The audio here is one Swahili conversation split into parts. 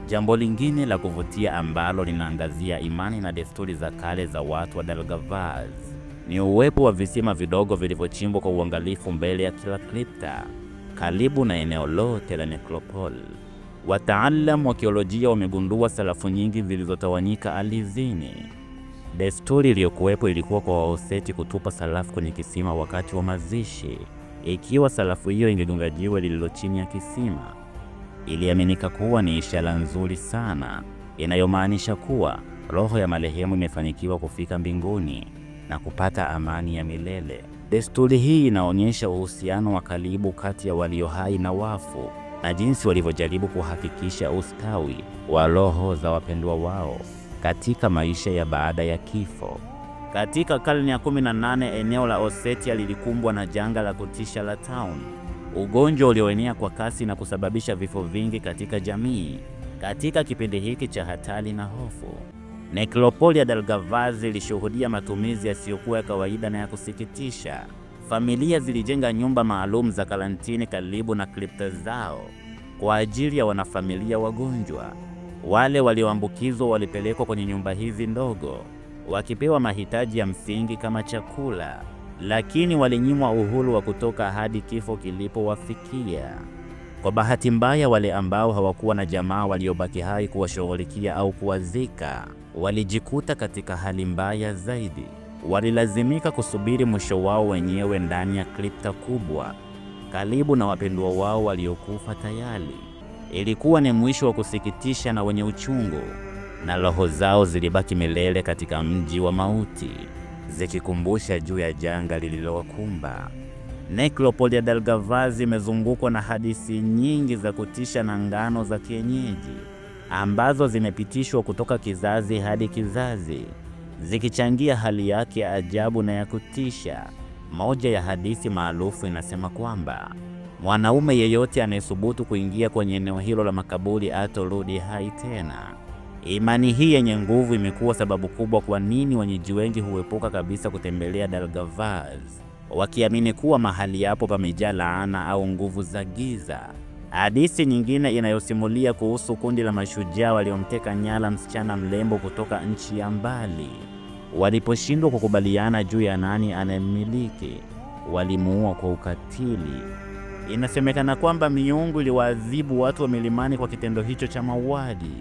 Jambo lingine la kuvutia ambalo linaangazia imani na desturi za kale za watu wa Dalgavaz ni uwepo wa visima vidogo vilivyochimbwa kwa uangalifu mbele ya kila kripta, karibu na eneo lote la nekropoli. Wataalamu wa kiolojia wamegundua sarafu nyingi zilizotawanyika ardhini. Desturi iliyokuwepo ilikuwa kwa Waoseti kutupa sarafu kwenye kisima wakati wa mazishi. Ikiwa sarafu hiyo ingegonga jiwe lililo chini ya kisima, iliaminika kuwa ni ishara nzuri sana, inayomaanisha kuwa roho ya marehemu imefanikiwa kufika mbinguni na kupata amani ya milele. Desturi hii inaonyesha uhusiano wa karibu kati ya walio hai na wafu na jinsi walivyojaribu kuhakikisha ustawi wa roho za wapendwa wao katika maisha ya baada ya kifo. Katika karne ya 18, eneo la Osetia lilikumbwa na janga la kutisha la tauni, ugonjwa ulioenea kwa kasi na kusababisha vifo vingi katika jamii. Katika kipindi hiki cha hatari na hofu, nekropoli ya Dalgavaz ilishuhudia matumizi yasiyokuwa ya kawaida na ya kusikitisha. Familia zilijenga nyumba maalum za karantini karibu na kripta zao kwa ajili ya wanafamilia wagonjwa. Wale walioambukizwa walipelekwa kwenye nyumba hizi ndogo, wakipewa mahitaji ya msingi kama chakula, lakini walinyimwa uhuru wa kutoka hadi kifo kilipowafikia. Kwa bahati mbaya, wale ambao hawakuwa na jamaa waliobaki hai kuwashughulikia au kuwazika walijikuta katika hali mbaya zaidi. Walilazimika kusubiri mwisho wao wenyewe ndani ya kripta kubwa, karibu na wapendwa wao waliokufa tayari. Ilikuwa ni mwisho wa kusikitisha na wenye uchungu, na roho zao zilibaki milele katika mji wa mauti, zikikumbusha juu ya janga lililowakumba. Nekropoli ya Dalgavaz imezungukwa na hadithi nyingi za kutisha na ngano za kienyeji ambazo zimepitishwa kutoka kizazi hadi kizazi, zikichangia hali yake ya ajabu na ya kutisha. Moja ya hadithi maarufu inasema kwamba mwanaume yeyote anayesubutu kuingia kwenye eneo hilo la makaburi hatorudi hai tena. Imani hii yenye nguvu imekuwa sababu kubwa kwa nini wenyeji wengi huepuka kabisa kutembelea Dalgavaz, wakiamini kuwa mahali hapo pamejaa laana au nguvu za giza. Hadithi nyingine inayosimulia kuhusu kundi la mashujaa waliomteka nyara msichana mrembo kutoka nchi ya mbali. Waliposhindwa kukubaliana juu ya nani anayemmiliki, walimuua kwa ukatili. Inasemekana kwamba miungu iliwaadhibu watu wa milimani kwa kitendo hicho cha mauaji,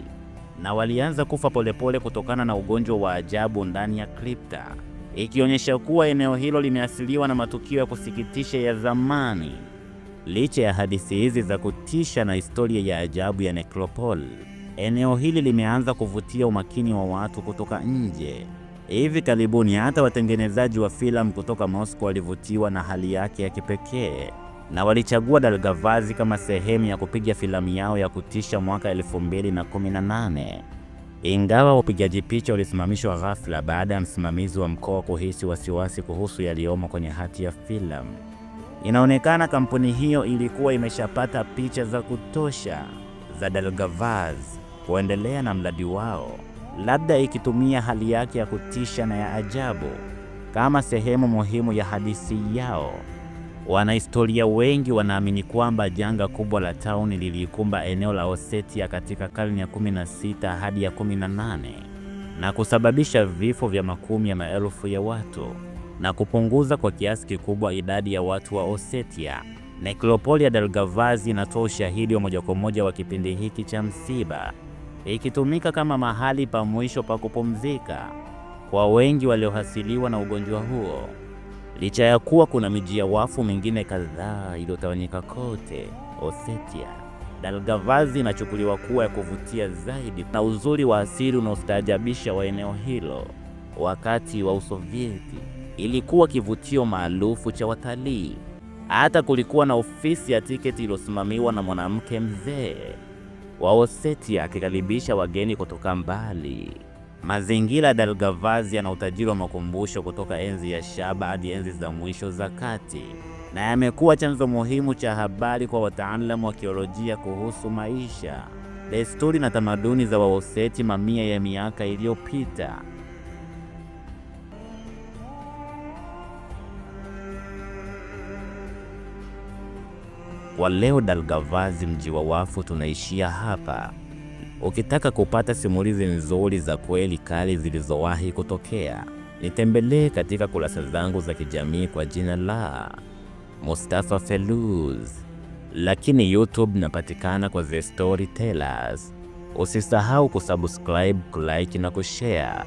na walianza kufa polepole kutokana na ugonjwa wa ajabu ndani ya kripta, ikionyesha kuwa eneo hilo limeasiliwa na matukio ya kusikitisha ya zamani. Licha ya hadithi hizi za kutisha na historia ya ajabu ya nekropoli, eneo hili limeanza kuvutia umakini wa watu kutoka nje. Hivi karibuni hata watengenezaji wa filamu kutoka Moscow walivutiwa na hali yake ya kipekee, na walichagua Dalgavaz kama sehemu ya kupiga filamu yao ya kutisha mwaka 2018. Ingawa upigaji picha ulisimamishwa ghafla baada ya msimamizi wa mkoa kuhisi wasiwasi kuhusu yaliyomo kwenye hati ya filamu, inaonekana kampuni hiyo ilikuwa imeshapata picha za kutosha za Dalgavaz kuendelea na mradi wao, labda ikitumia hali yake ya kutisha na ya ajabu kama sehemu muhimu ya hadithi yao. Wanahistoria wengi wanaamini kwamba janga kubwa la tauni lilikumba eneo la Osetia katika karne ya 16 hadi ya 18 na kusababisha vifo vya makumi ya maelfu ya watu na kupunguza kwa kiasi kikubwa idadi ya watu wa Osetia. Nekropoli ya Dalgavaz inatoa ushahidi wa moja kwa moja wa kipindi hiki cha msiba, ikitumika kama mahali pa mwisho pa kupumzika kwa wengi waliohasiliwa na ugonjwa huo. Licha ya kuwa kuna miji ya wafu mingine kadhaa iliyotawanyika kote Osetia, Dalgavaz inachukuliwa kuwa ya kuvutia zaidi na uzuri wa asili unaostaajabisha wa eneo hilo. Wakati wa Usovieti ilikuwa kivutio maarufu cha watalii. Hata kulikuwa na ofisi ya tiketi iliyosimamiwa na mwanamke mzee wa Osetia akikaribisha wageni kutoka mbali. Mazingira ya Dalgavaz yana utajiri wa makumbusho kutoka enzi ya shaba hadi enzi za mwisho za kati, na yamekuwa chanzo muhimu cha habari kwa wataalamu wa kiolojia kuhusu maisha, desturi na tamaduni za Waoseti mamia ya miaka iliyopita. Kwa leo Dalgavaz, mji wa wafu, tunaishia hapa. Ukitaka kupata simulizi nzuri za kweli kali zilizowahi kutokea, nitembelee katika kurasa zangu za kijamii kwa jina la Mustafa Feluz. Lakini YouTube napatikana kwa The Storytellers. Usisahau kusubscribe, kulike na kushare.